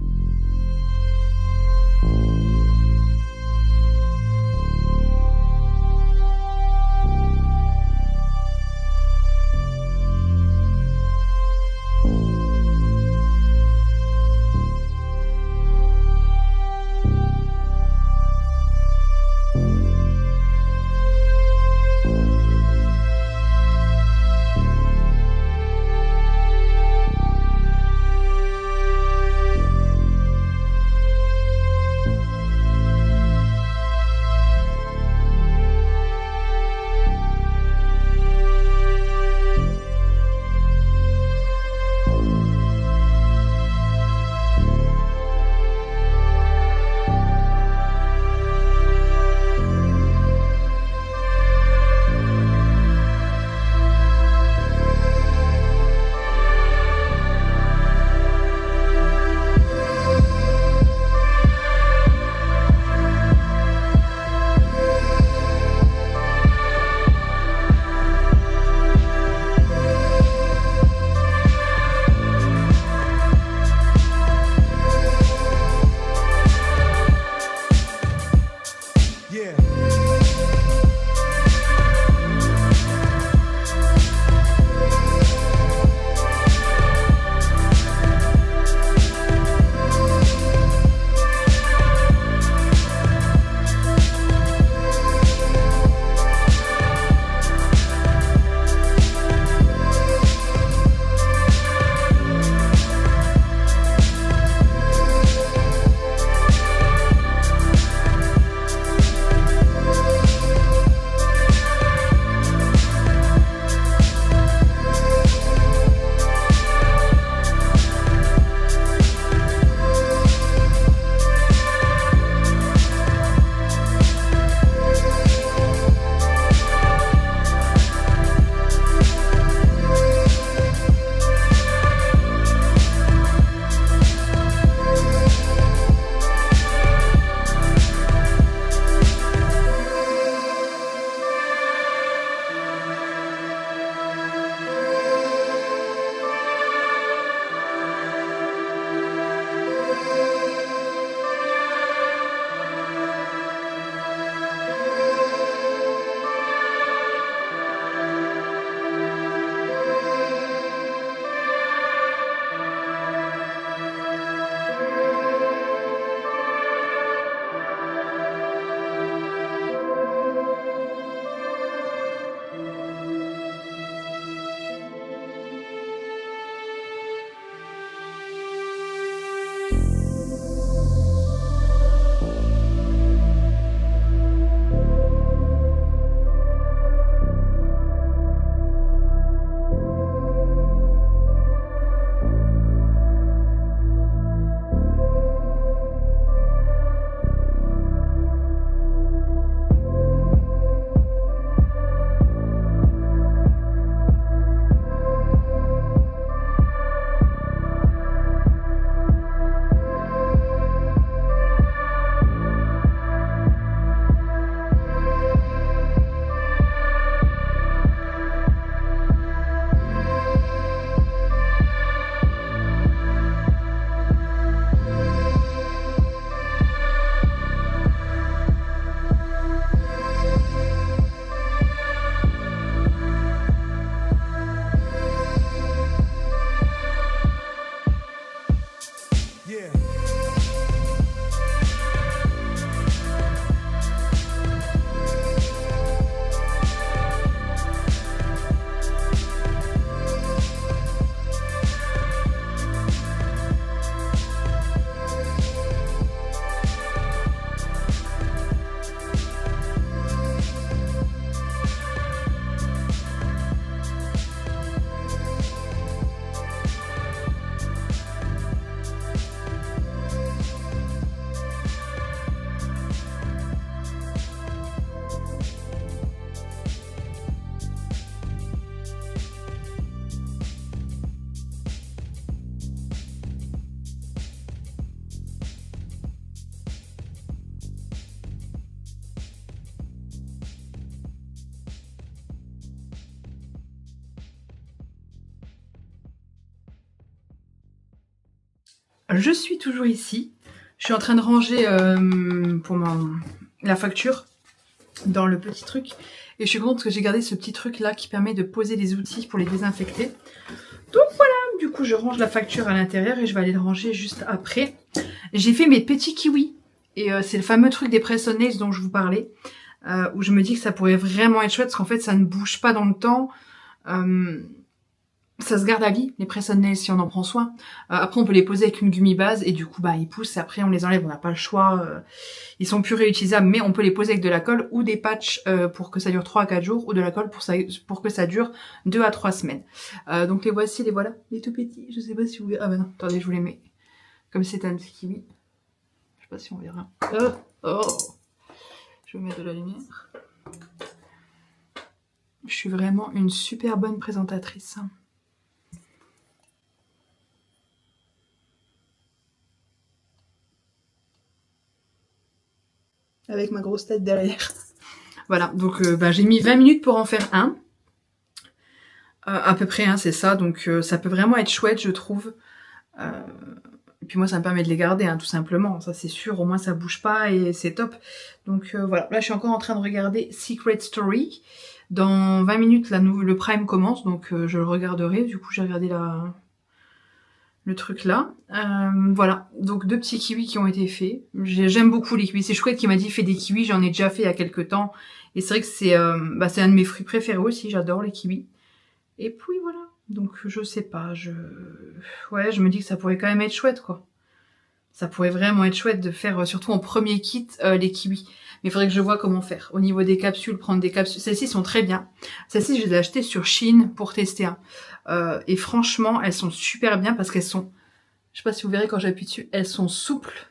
Speaker 1: Je suis toujours ici. Je suis en train de ranger pour la facture dans le petit truc. Et je suis contente parce que j'ai gardé ce petit truc là qui permet de poser les outils pour les désinfecter. Donc voilà, du coup je range la facture à l'intérieur et je vais aller le ranger juste après. J'ai fait mes petits kiwis. Et c'est le fameux truc des press on nails dont je vous parlais. Où je me dis que ça pourrait vraiment être chouette parce qu'en fait ça ne bouge pas dans le temps. Ça se garde à vie, les press on nails, si on en prend soin. Après on peut les poser avec une gummi base et du coup bah ils poussent, après on les enlève, on n'a pas le choix. Ils sont plus réutilisables, mais on peut les poser avec de la colle ou des patchs pour que ça dure 3 à 4 jours ou de la colle pour que ça dure 2 à 3 semaines. Donc les voici, les voilà, les tout petits. Je sais pas si vous verrez. Ah bah non, attendez, je vous les mets. Comme c'est un kiwi. Je sais pas si on verra. Oh. Je vais mettre de la lumière. Je suis vraiment une super bonne présentatrice. Avec ma grosse tête derrière. Voilà, donc j'ai mis 20 minutes pour en faire un. À peu près, c'est ça. Donc ça peut vraiment être chouette, je trouve. Et puis moi, ça me permet de les garder, tout simplement. Ça, c'est sûr. Au moins, ça bouge pas et c'est top. Donc voilà, là, je suis encore en train de regarder Secret Story. Dans 20 minutes, le Prime commence, donc je le regarderai. Du coup, j'ai regardé le truc là. Voilà, donc 2 petits kiwis qui ont été faits. J'aime beaucoup les kiwis. C'est chouette qui m'a dit fais des kiwis. J'en ai déjà fait il y a quelques temps. Et c'est vrai que c'est un de mes fruits préférés aussi. J'adore les kiwis. Et puis voilà. Donc je sais pas. Je me dis que ça pourrait quand même être chouette, quoi. Ça pourrait vraiment être chouette de faire, surtout en premier kit, les kiwis. Mais il faudrait que je vois comment faire. Au niveau des capsules, prendre des capsules. Celles-ci sont très bien. Celles-ci, je les ai achetées sur Shein pour tester. Et franchement, elles sont super bien parce qu'elles sont... Je sais pas si vous verrez quand j'appuie dessus. Elles sont souples.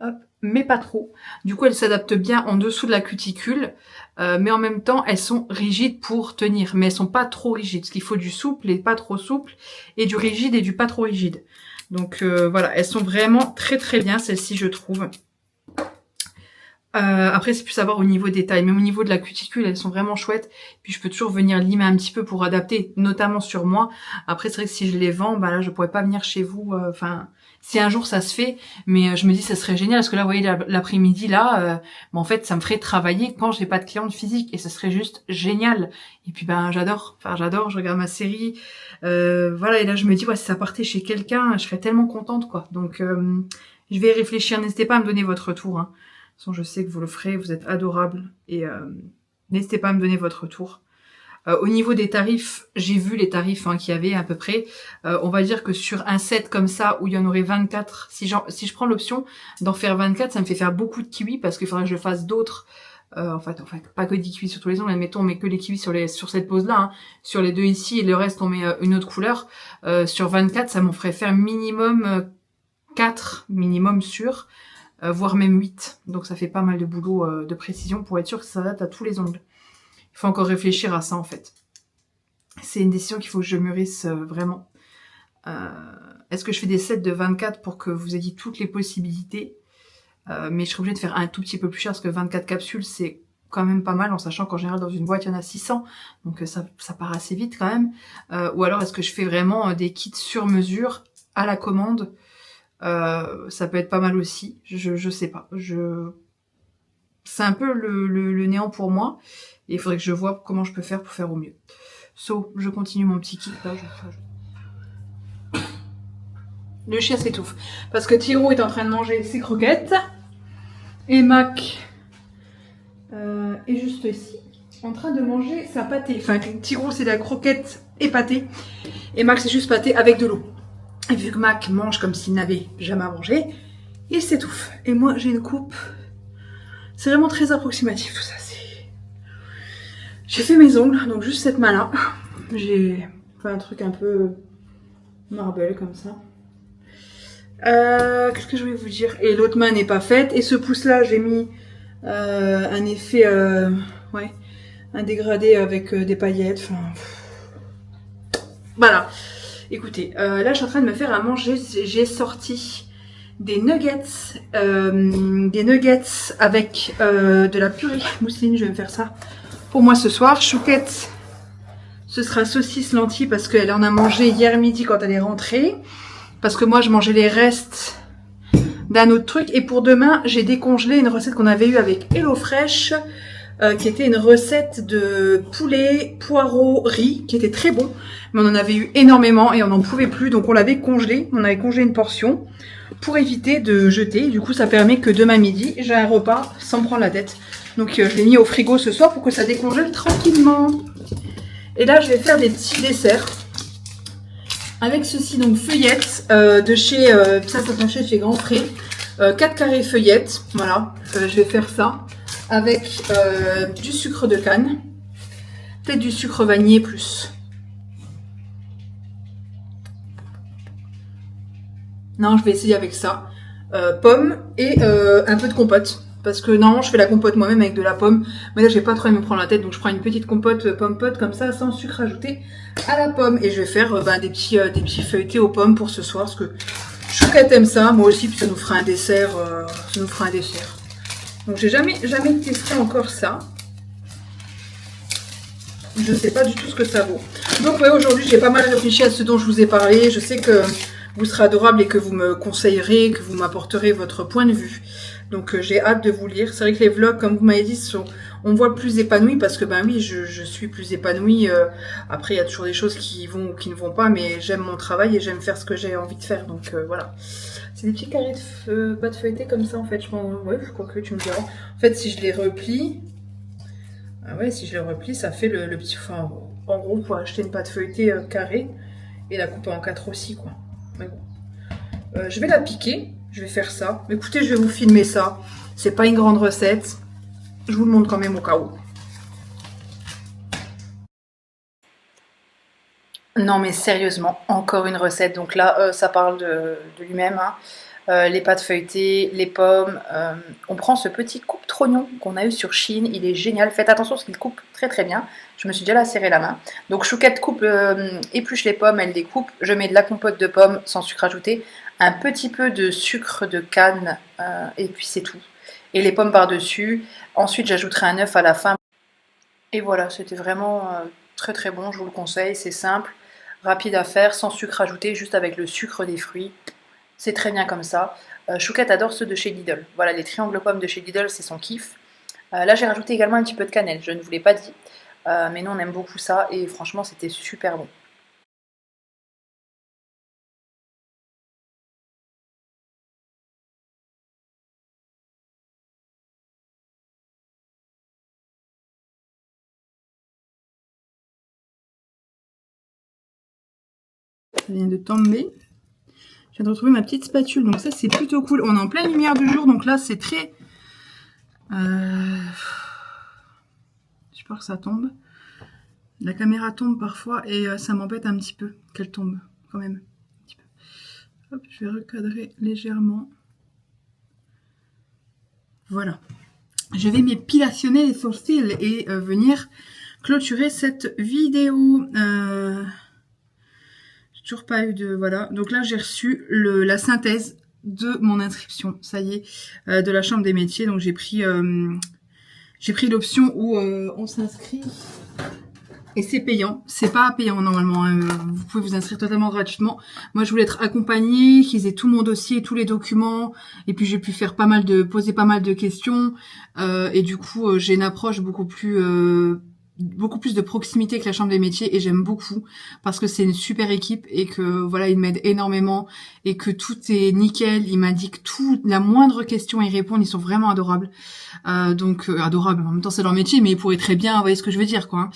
Speaker 1: Hop. Mais pas trop. Du coup, elles s'adaptent bien en dessous de la cuticule. Mais en même temps, elles sont rigides pour tenir. Mais elles sont pas trop rigides. Parce qu'il faut du souple et pas trop souple. Et du rigide et du pas trop rigide. Donc voilà, elles sont vraiment très très bien, celles-ci, je trouve. Après, c'est plus savoir au niveau des tailles. Même au niveau de la cuticule, elles sont vraiment chouettes. Puis je peux toujours venir limer un petit peu pour adapter, notamment sur moi. Après, c'est vrai que si je les vends, là, je pourrais pas venir chez vous. Si un jour ça se fait, mais je me dis ça serait génial parce que là, vous voyez, l'après-midi, là, en fait, ça me ferait travailler quand j'ai pas de cliente physique et ça serait juste génial. Et puis, j'adore. Je regarde ma série. Voilà, et là, je me dis, si ça partait chez quelqu'un, je serais tellement contente, quoi. Donc, je vais y réfléchir. N'hésitez pas à me donner votre retour, De toute façon, je sais que vous le ferez, vous êtes adorables. Et n'hésitez pas à me donner votre retour. Au niveau des tarifs, j'ai vu les tarifs qu'il y avait à peu près. On va dire que sur un set comme ça, où il y en aurait 24, si je prends l'option d'en faire 24, ça me fait faire beaucoup de kiwis, parce qu'il faudrait que je fasse d'autres. En fait, pas que des kiwis sur tous les ongles, admettons, mais que les kiwis sur cette pose-là. Sur les 2 ici, et le reste, on met une autre couleur. Sur 24, ça m'en ferait faire minimum 4, minimum sûr. Voire même 8. Donc ça fait pas mal de boulot de précision pour être sûr que ça s'adapte à tous les ongles. Il faut encore réfléchir à ça, en fait. C'est une décision qu'il faut que je mûrisse vraiment. Est-ce que je fais des sets de 24 pour que vous ayez toutes les possibilités, mais je serais obligée de faire un tout petit peu plus cher parce que 24 capsules, c'est quand même pas mal, en sachant qu'en général, dans une boîte, il y en a 600. Donc ça part assez vite quand même. Ou alors, est-ce que je fais vraiment des kits sur mesure à la commande? Ça peut être pas mal aussi. Je sais pas. C'est un peu le néant pour moi. Et il faudrait que je vois comment je peux faire pour faire au mieux. Je continue mon petit kit. Là, le chien s'étouffe. Parce que Tiro est en train de manger ses croquettes. Et Mac est juste ici, en train de manger sa pâtée. Enfin, Tiro, c'est de la croquette et pâtée. Et Mac, c'est juste pâtée avec de l'eau. Et vu que Mac mange comme s'il n'avait jamais à manger, il s'étouffe. Et moi, j'ai une coupe. C'est vraiment très approximatif tout ça. J'ai fait mes ongles, donc juste cette main-là. J'ai fait un truc un peu marble comme ça. Qu'est-ce que je voulais vous dire? Et l'autre main n'est pas faite. Et ce pouce-là, j'ai mis un effet, un dégradé avec des paillettes. Enfin, voilà. Écoutez, là, je suis en train de me faire à manger. J'ai sorti des nuggets avec de la purée mousseline. Je vais me faire ça pour moi ce soir. Chouquette, ce sera saucisse lentilles parce qu'elle en a mangé hier midi quand elle est rentrée. parce que moi je mangeais les restes d'un autre truc. Et pour demain, j'ai décongelé une recette qu'on avait eue avec HelloFresh, qui était une recette de poulet, poireau, riz, qui était très bon. Mais on en avait eu énormément et on n'en pouvait plus, donc on l'avait congelé. On avait congelé une portion pour éviter de jeter. Du coup, ça permet que demain midi, j'ai un repas sans me prendre la tête. Donc je l'ai mis au frigo ce soir pour que ça décongèle tranquillement. Et là, je vais faire des petits desserts. Avec ceci, donc feuillettes de chez, ça s'achète chez Grand Pré. 4 carrés feuillettes, voilà, je vais faire ça. Avec du sucre de canne. Peut-être du sucre vanillé plus. Non, je vais essayer avec ça. Pommes et un peu de compote. Parce que non, je fais la compote moi-même avec de la pomme. Mais là, j'ai pas trop à me prendre la tête. Donc, je prends une petite compote pomme-pote comme ça, sans sucre ajouté à la pomme. Et je vais faire des petits feuilletés aux pommes pour ce soir. Parce que Chouquette aime ça. Moi aussi, puis ça nous fera un dessert. Donc, j'ai jamais testé encore ça. Je sais pas du tout ce que ça vaut. Donc, ouais, aujourd'hui, j'ai pas mal réfléchi à ce dont je vous ai parlé. Je sais que vous serez adorable et que vous me conseillerez, que vous m'apporterez votre point de vue. Donc j'ai hâte de vous lire. C'est vrai que les vlogs, comme vous m'avez dit, on me voit plus épanouie parce que ben oui, je suis plus épanouie. Après, il y a toujours des choses qui vont ou qui ne vont pas, mais j'aime mon travail et j'aime faire ce que j'ai envie de faire. Donc voilà. C'est des petits carrés de pâte feuilletée comme ça en fait. Ouais, je crois que tu me diras. En fait, si je les replie, ah ouais, si je les replie, ça fait le petit. Enfin, en gros, pour acheter une pâte feuilletée carrée et la couper en 4 aussi, quoi. Mais bon. Je vais la piquer. Je vais faire ça. Écoutez, je vais vous filmer ça. C'est pas une grande recette. Je vous le montre quand même au cas où.
Speaker 2: Non mais sérieusement, encore une recette. Donc là, ça parle de lui-même. Hein. Les pâtes feuilletées, les pommes. On prend ce petit coupe-trognon qu'on a eu sur Shein. Il est génial. Faites attention parce qu'il coupe très très bien. Je me suis déjà lacéré la main. Donc Chouquette épluche les pommes, elle les coupe. Je mets de la compote de pommes sans sucre ajouté. Un petit peu de sucre de canne et puis c'est tout. Et les pommes par-dessus. Ensuite, j'ajouterai un œuf à la fin. Et voilà, c'était vraiment très très bon. Je vous le conseille. C'est simple, rapide à faire, sans sucre ajouté, juste avec le sucre des fruits. C'est très bien comme ça. Chouquette adore ceux de chez Lidl. Voilà, les triangles pommes de chez Lidl, c'est son kiff. Là, j'ai rajouté également un petit peu de cannelle. Je ne vous l'ai pas dit. Mais nous, on aime beaucoup ça. Et franchement, c'était super bon.
Speaker 1: Ça vient de tomber. Je viens de retrouver ma petite spatule. Donc ça, c'est plutôt cool. On est en pleine lumière du jour. Donc là, c'est très... J'ai peur que ça tombe. La caméra tombe parfois et ça m'embête un petit peu qu'elle tombe quand même. Un petit peu. Hop, je vais recadrer légèrement. Voilà. Je vais m'épilationner les sourcils et venir clôturer cette vidéo. J'ai toujours pas eu de... Voilà. Donc là, j'ai reçu la synthèse de mon inscription. Ça y est, de la Chambre des métiers. Donc j'ai pris l'option où on s'inscrit. Et c'est payant. C'est pas payant normalement. Hein. Vous pouvez vous inscrire totalement gratuitement. Moi, je voulais être accompagnée, qu'ils aient tout mon dossier, tous les documents. Et puis, j'ai pu faire poser pas mal de questions. Et du coup, j'ai une approche beaucoup plus de proximité que la Chambre des métiers. Et j'aime beaucoup parce que c'est une super équipe et que voilà, ils m'aident énormément et que tout est nickel. Ils m'indiquent tout, la moindre question, ils répondent. Ils sont vraiment adorables. Donc adorable, en même temps c'est leur métier, mais ils pourraient très bien, vous voyez ce que je veux dire quoi.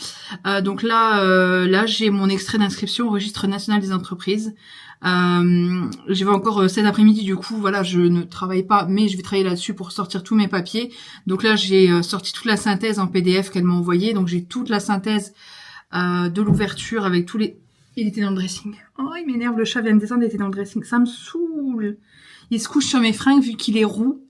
Speaker 1: Donc là j'ai mon extrait d'inscription au registre national des entreprises. Je vais encore cet après-midi, du coup voilà, je ne travaille pas, mais je vais travailler là-dessus pour sortir tous mes papiers. Donc là j'ai sorti toute la synthèse en PDF qu'elle m'a envoyée, donc j'ai toute la synthèse de l'ouverture avec tous les... Il était dans le dressing. Oh, il m'énerve, le chat vient de descendre, il était dans le dressing, ça me saoule. Il se couche sur mes fringues vu qu'il est roux.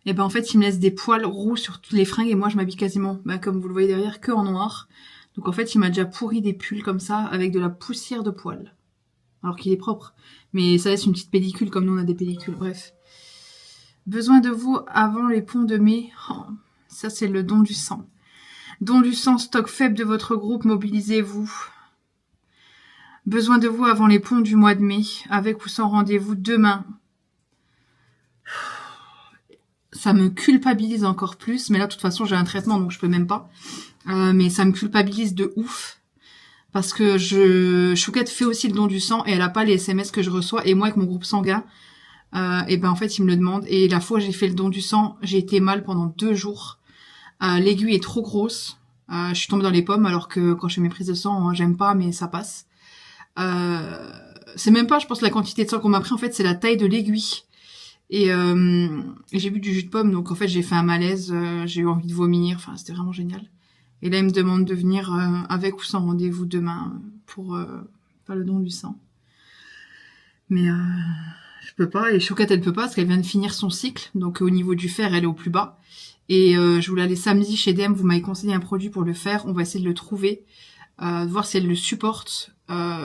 Speaker 1: Et ben en fait, il me laisse des poils roux sur toutes les fringues et moi je m'habille quasiment, comme vous le voyez derrière, que en noir. Donc en fait, il m'a déjà pourri des pulls comme ça avec de la poussière de poils. Alors qu'il est propre. Mais ça laisse une petite pellicule comme nous on a des pellicules, bref. Besoin de vous avant les ponts de mai. Oh, ça c'est le don du sang. Don du sang, stock faible de votre groupe, mobilisez-vous. Besoin de vous avant les ponts du mois de mai, avec ou sans rendez-vous demain. Ça me culpabilise encore plus, mais là de toute façon j'ai un traitement donc je peux même pas. Mais ça me culpabilise de ouf. Parce que Chouquette fait aussi le don du sang et elle a pas les SMS que je reçois. Et moi avec mon groupe sanguin, et ben en fait il me le demande. Et la fois où j'ai fait le don du sang, j'ai été mal pendant 2 jours. L'aiguille est trop grosse. Je suis tombée dans les pommes alors que quand je fais mes prises de sang, hein, j'aime pas mais ça passe. C'est même pas je pense la quantité de sang qu'on m'a pris, en fait c'est la taille de l'aiguille. Et j'ai bu du jus de pomme donc en fait j'ai fait un malaise, j'ai eu envie de vomir, enfin c'était vraiment génial. Et là, il me demande de venir avec ou sans rendez-vous demain pour faire le don du sang. Mais je peux pas. Et Chouquette, elle peut pas parce qu'elle vient de finir son cycle. Donc au niveau du fer, elle est au plus bas. Et je voulais aller samedi chez DM. Vous m'avez conseillé un produit pour le fer. On va essayer de le trouver. De voir si elle le supporte.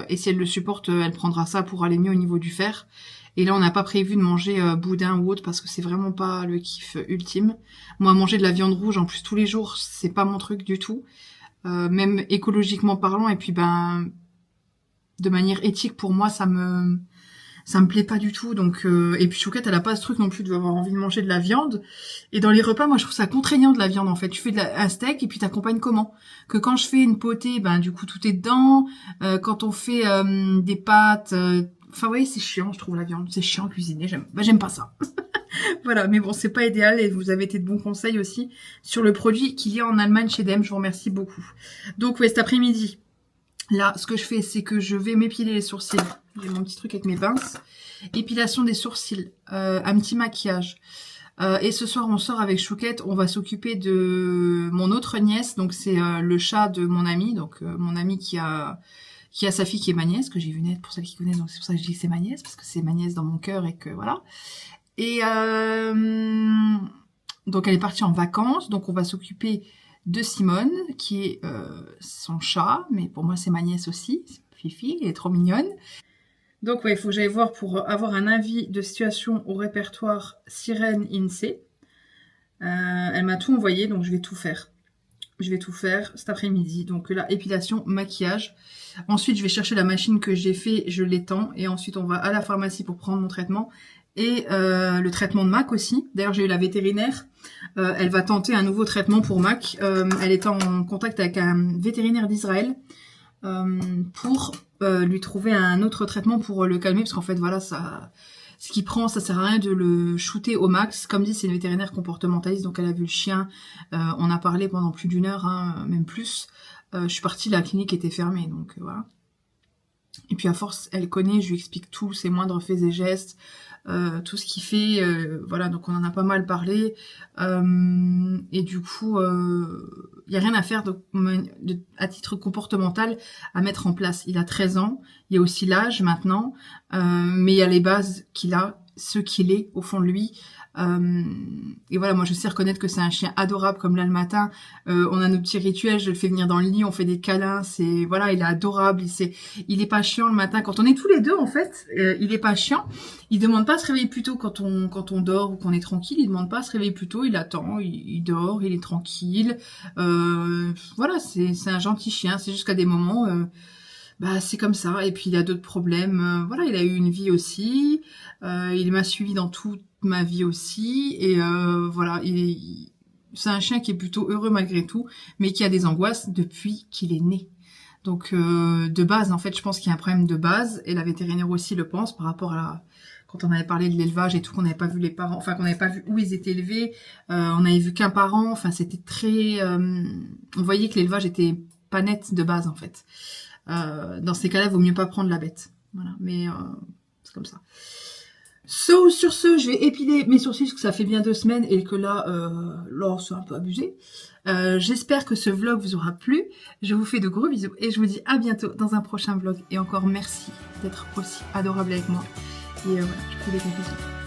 Speaker 1: Et si elle le supporte, elle prendra ça pour aller mieux au niveau du fer. Et là, on n'a pas prévu de manger boudin ou autre parce que c'est vraiment pas le kiff ultime. Moi, manger de la viande rouge en plus tous les jours, c'est pas mon truc du tout. Même écologiquement parlant, et puis ben de manière éthique pour moi, ça me plaît pas du tout. Donc et puis Chouquette, elle a pas ce truc non plus d'avoir envie de manger de la viande. Et dans les repas, moi, je trouve ça contraignant de la viande en fait. Tu fais un steak et puis t'accompagnes comment? Que quand je fais une potée, ben du coup tout est dedans. Quand on fait des pâtes. Enfin, vous voyez, c'est chiant, je trouve, la viande. C'est chiant à cuisiner, j'aime pas ça. Voilà, mais bon, c'est pas idéal et vous avez été de bons conseils aussi sur le produit qu'il y a en Allemagne chez DM. Je vous remercie beaucoup. Donc, ouais, cet après-midi, là, ce que je fais, c'est que je vais m'épiler les sourcils. J'ai mon petit truc avec mes pinces. Épilation des sourcils, un petit maquillage. Et ce soir, on sort avec Chouquette. On va s'occuper de mon autre nièce. Donc, c'est le chat de mon ami. Donc, mon ami qui a sa fille qui est ma nièce, que j'ai vu naître pour celles qui connaissent, donc c'est pour ça que je dis que c'est ma nièce, parce que c'est ma nièce dans mon cœur et que voilà. Et donc elle est partie en vacances, donc on va s'occuper de Simone, qui est son chat, mais pour moi c'est ma nièce aussi, Fifi, elle est trop mignonne. Donc ouais, il faut que j'aille voir pour avoir un avis de situation au répertoire Sirène INSEE. Elle m'a tout envoyé, donc je vais tout faire. Je vais tout faire cet après-midi. Donc là, épilation, maquillage. Ensuite, je vais chercher la machine que j'ai fait, je l'étends. Et ensuite, on va à la pharmacie pour prendre mon traitement. Et le traitement de Mac aussi. D'ailleurs, j'ai eu la vétérinaire. Elle va tenter un nouveau traitement pour Mac. Elle est en contact avec un vétérinaire d'Israël pour lui trouver un autre traitement pour le calmer. Parce qu'en fait, voilà, ce qu'il prend, ça sert à rien de le shooter au max. Comme dit, c'est une vétérinaire comportementaliste, donc elle a vu le chien. On a parlé pendant plus d'1 heure, hein, même plus. Je suis partie, la clinique était fermée, donc voilà. Et puis à force, elle connaît, je lui explique tout, ses moindres faits et gestes, tout ce qu'il fait. Voilà, donc on en a pas mal parlé. Et du coup, il n'y a rien à faire à titre comportemental à mettre en place. Il a 13 ans, il y a aussi l'âge maintenant, mais il y a les bases qu'il a, ce qu'il est au fond de lui. Et voilà, moi je sais reconnaître que c'est un chien adorable, comme là le matin, on a nos petits rituels, je le fais venir dans le lit, on fait des câlins, c'est voilà, il est adorable, il est pas chiant le matin. Quand on est tous les deux en fait, il est pas chiant. Il demande pas à se réveiller plus tôt quand on dort ou qu'on est tranquille, il demande pas à se réveiller plus tôt, il attend, il dort, il est tranquille. Voilà, c'est un gentil chien, c'est juste qu'à des moments bah c'est comme ça. Et puis il a d'autres problèmes. Voilà, il a eu une vie aussi. Il m'a suivi dans toute ma vie aussi. Et voilà, c'est un chien qui est plutôt heureux malgré tout, mais qui a des angoisses depuis qu'il est né. Donc de base, en fait, je pense qu'il y a un problème de base. Et la vétérinaire aussi le pense par rapport à quand on avait parlé de l'élevage et tout, qu'on n'avait pas vu les parents, enfin qu'on n'avait pas vu où ils étaient élevés. On n'avait vu qu'un parent. Enfin, c'était très... on voyait que l'élevage était pas net de base, en fait. Dans ces cas-là, il vaut mieux pas prendre la bête. Voilà, mais c'est comme ça. Sur ce, je vais épiler mes sourcils parce que ça fait bien 2 semaines et que là, c'est un peu abusé. J'espère que ce vlog vous aura plu. Je vous fais de gros bisous et je vous dis à bientôt dans un prochain vlog. Et encore merci d'être aussi adorable avec moi. Et voilà, je vous fais des gros bisous.